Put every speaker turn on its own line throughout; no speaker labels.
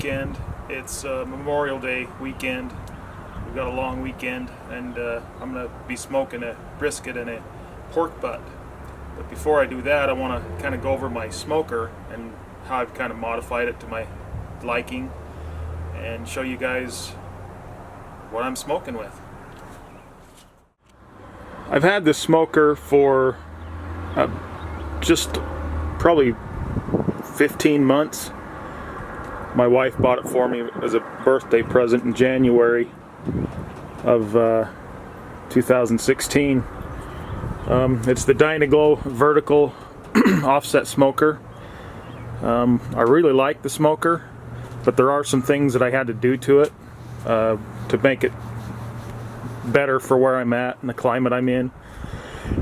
weekend. It's Memorial Day weekend. We've got a long weekend, and I'm going to be smoking a brisket and a pork butt. But before I do that, I want to kind of go over my smoker and how I've kind of modified it to my liking and show you guys what I'm smoking with. I've had this smoker for just probably 15 months. My wife bought it for me as a birthday present in January of 2016. It's the Dyna-Glo vertical offset smoker. I really like the smoker, but there are some things that I had to do to it to make it better for where I'm at and the climate I'm in.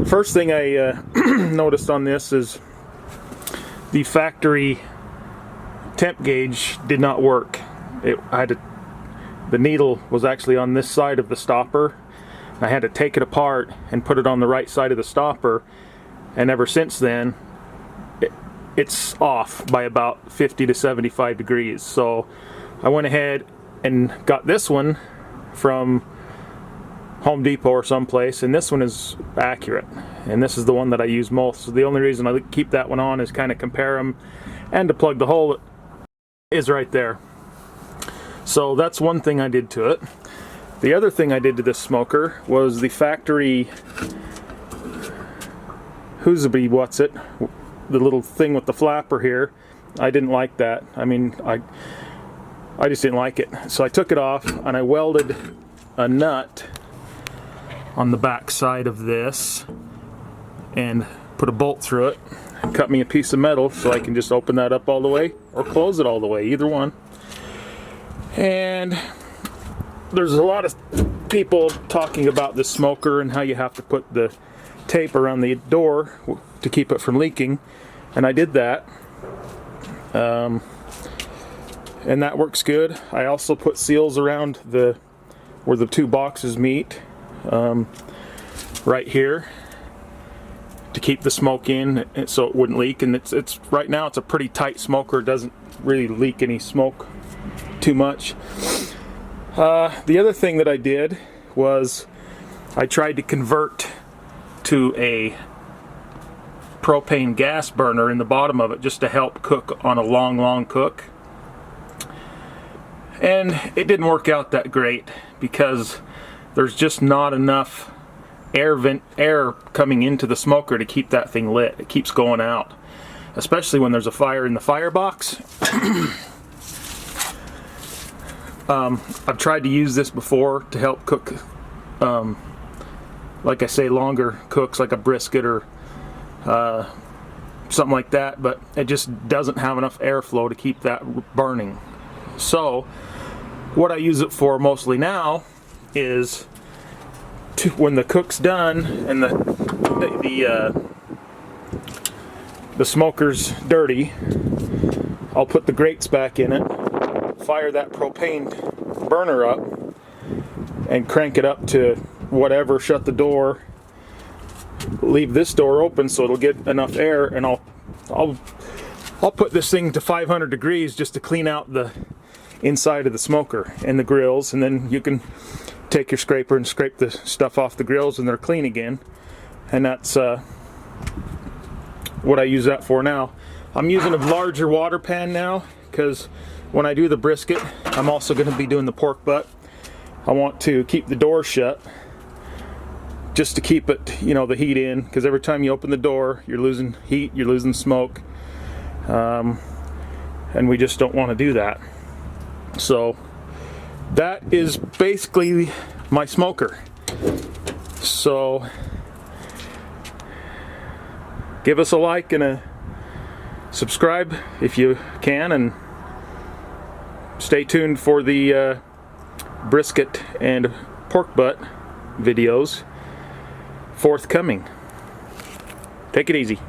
First thing I noticed on this is the factory temp gauge did not work. The needle was actually on this side of the stopper. I had to take it apart and put it on the right side of the stopper, and ever since then it's off by about 50 to 75 degrees. So I went ahead and got this one from Home Depot or someplace, and this one is accurate, and this is the one that I use most. So the only reason I keep that one on is kind of compare them and to plug the hole that is right there. So that's one thing I did to it. The other thing I did to this smoker was the factory Hoosabee, what's it? The little thing with the flapper here. I didn't like that. I mean, I just didn't like it. So I took it off and I welded a nut on the back side of this and put a bolt through it. Cut me a piece of metal so I can just open that up all the way or close it all the way, either one. And there's a lot of people talking about this smoker and how you have to put the tape around the door to keep it from leaking, and I did that, and that works good. I also put seals around where the two boxes meet, right here, to keep the smoke in so it wouldn't leak. And it's right now it's a pretty tight smoker. It doesn't really leak any smoke too much. The other thing that I did was I tried to convert to a propane gas burner in the bottom of it just to help cook on a long cook, and it didn't work out that great because there's just not enough air coming into the smoker to keep that thing lit. It keeps going out, especially when there's a fire in the firebox. I've tried to use this before to help cook, like I say, longer cooks like a brisket or something like that, but it just doesn't have enough airflow to keep that burning. So what I use it for mostly now is when the cook's done and the smoker's dirty, I'll put the grates back in it, fire that propane burner up, and crank it up to whatever, shut the door, leave this door open so it'll get enough air, and I'll put this thing to 500 degrees just to clean out the inside of the smoker and the grills, and then you can take your scraper and scrape the stuff off the grills and they're clean again. And that's what I use that for now. I'm using a larger water pan now because when I do the brisket, I'm also going to be doing the pork butt. I want to keep the door shut just to keep it, you know, the heat in, because every time you open the door you're losing heat, you're losing smoke, and we just don't want to do that. So that is basically my smoker. So give us a like and a subscribe if you can, and stay tuned for the brisket and pork butt videos forthcoming. Take it easy.